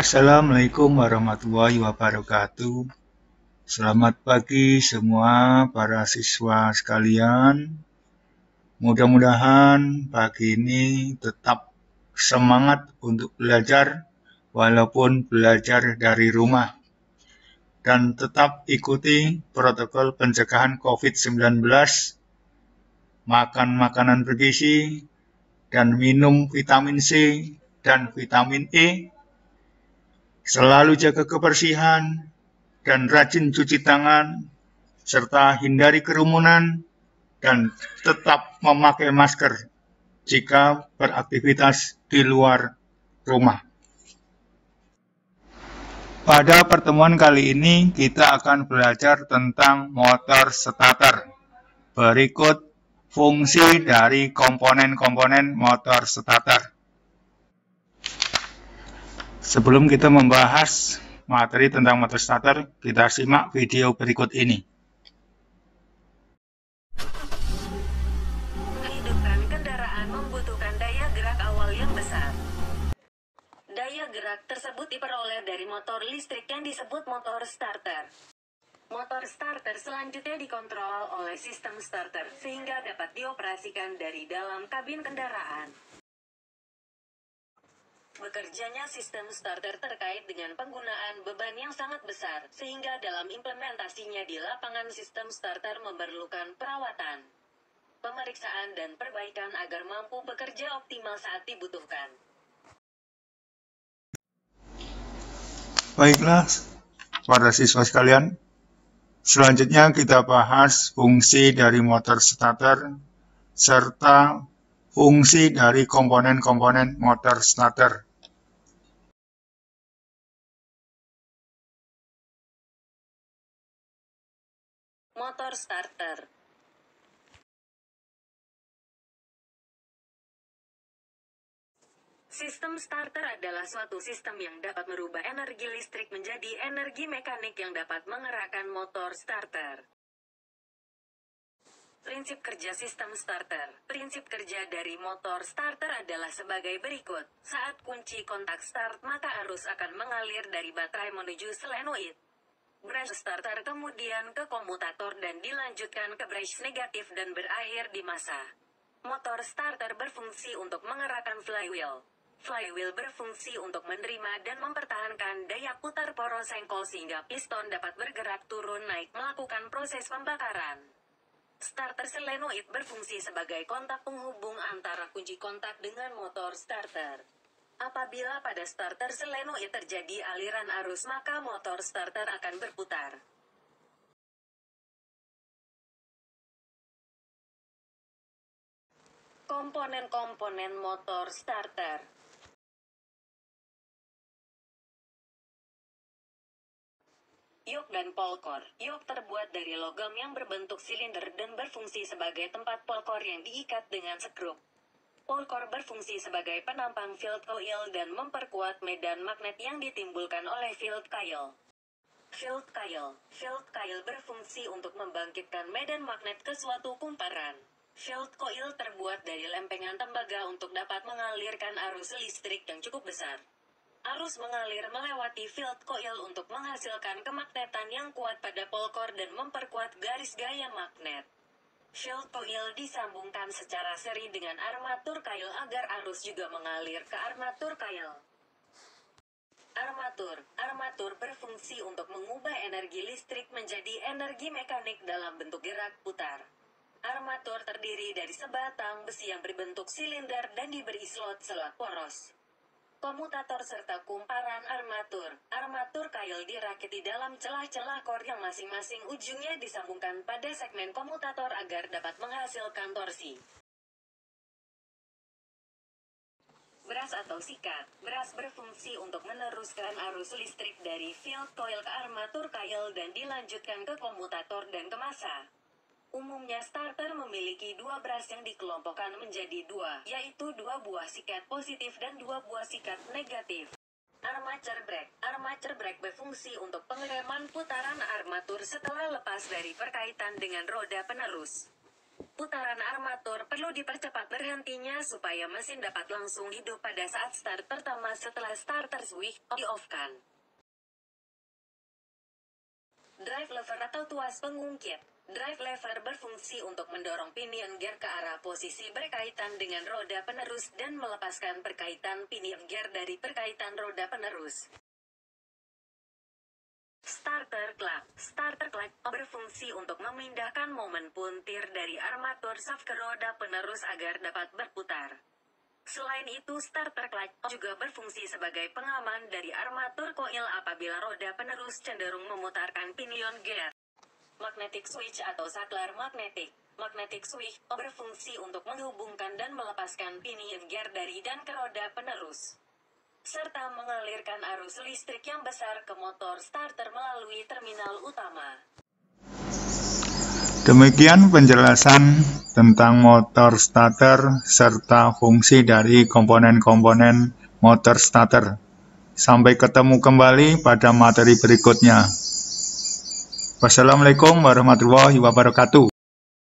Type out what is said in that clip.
Assalamualaikum warahmatullahi wabarakatuh. Selamat pagi semua para siswa sekalian. Mudah-mudahan pagi ini tetap semangat untuk belajar walaupun belajar dari rumah. Dan tetap ikuti protokol pencegahan COVID-19, makan makanan bergizi, dan minum vitamin C dan vitamin E. Selalu jaga kebersihan dan rajin cuci tangan, serta hindari kerumunan dan tetap memakai masker jika beraktivitas di luar rumah. Pada pertemuan kali ini kita akan belajar tentang motor starter. Berikut fungsi dari komponen-komponen motor starter. Sebelum kita membahas materi tentang motor starter, kita simak video berikut ini. Kehidupan kendaraan membutuhkan daya gerak awal yang besar. Daya gerak tersebut diperoleh dari motor listrik yang disebut motor starter. Motor starter selanjutnya dikontrol oleh sistem starter sehingga dapat dioperasikan dari dalam kabin kendaraan. Bekerjanya sistem starter terkait dengan penggunaan beban yang sangat besar, sehingga dalam implementasinya di lapangan sistem starter memerlukan perawatan, pemeriksaan dan perbaikan agar mampu bekerja optimal saat dibutuhkan. Baiklah, para siswa sekalian, selanjutnya kita bahas fungsi dari motor starter serta fungsi dari komponen-komponen motor starter. Motor starter. Sistem starter adalah suatu sistem yang dapat merubah energi listrik menjadi energi mekanik yang dapat mengerahkan motor starter. Prinsip kerja sistem starter. Prinsip kerja dari motor starter adalah sebagai berikut. Saat kunci kontak start, maka arus akan mengalir dari baterai menuju solenoid brush starter, kemudian ke komutator dan dilanjutkan ke brush negatif dan berakhir di massa. Motor starter berfungsi untuk mengerahkan flywheel. Flywheel berfungsi untuk menerima dan mempertahankan daya putar poros sengkol sehingga piston dapat bergerak turun naik melakukan proses pembakaran. Starter solenoid berfungsi sebagai kontak penghubung antara kunci kontak dengan motor starter. Apabila pada starter solenoid terjadi aliran arus, maka motor starter akan berputar. Komponen-komponen motor starter. Yok dan polkor. Yok terbuat dari logam yang berbentuk silinder dan berfungsi sebagai tempat polkor yang diikat dengan skrup. Polkor berfungsi sebagai penampang field coil dan memperkuat medan magnet yang ditimbulkan oleh field coil. Field coil berfungsi untuk membangkitkan medan magnet ke suatu kumparan. Field coil terbuat dari lempengan tembaga untuk dapat mengalirkan arus listrik yang cukup besar. Arus mengalir melewati field coil untuk menghasilkan kemagnetan yang kuat pada polkor dan memperkuat garis gaya magnet. Field coil disambungkan secara seri dengan armatur coil agar arus juga mengalir ke armatur coil. Armatur berfungsi untuk mengubah energi listrik menjadi energi mekanik dalam bentuk gerak putar. Armatur terdiri dari sebatang besi yang berbentuk silinder dan diberi slot-slot poros. Komutator serta kumparan armatur. Armatur coil dirakit di dalam celah-celah kor yang masing-masing ujungnya disambungkan pada segmen komutator agar dapat menghasilkan torsi. Brush atau sikat. Brush berfungsi untuk meneruskan arus listrik dari field coil ke armatur coil dan dilanjutkan ke komutator dan ke massa. Umumnya starter memiliki dua brush yang dikelompokkan menjadi dua, yaitu dua buah sikat positif dan dua buah sikat negatif. Armature brake berfungsi untuk pengereman putaran armatur setelah lepas dari perkaitan dengan roda penerus. Putaran armatur perlu dipercepat berhentinya supaya mesin dapat langsung hidup pada saat start pertama setelah starter switch di-off-kan. Drive lever atau tuas pengungkit. Drive lever berfungsi untuk mendorong pinion gear ke arah posisi berkaitan dengan roda penerus dan melepaskan perkaitan pinion gear dari perkaitan roda penerus. Starter clutch berfungsi untuk memindahkan momen puntir dari armatur shaft ke roda penerus agar dapat berputar. Selain itu, starter clutch juga berfungsi sebagai pengaman dari armatur koil apabila roda penerus cenderung memutarkan pinion gear. Magnetic switch atau saklar magnetik. Magnetic switch berfungsi untuk menghubungkan dan melepaskan pinion gear dari dan ke roda penerus, serta mengalirkan arus listrik yang besar ke motor starter melalui terminal utama. Demikian penjelasan tentang motor starter serta fungsi dari komponen-komponen motor starter. Sampai ketemu kembali pada materi berikutnya. Wassalamualaikum warahmatullahi wabarakatuh.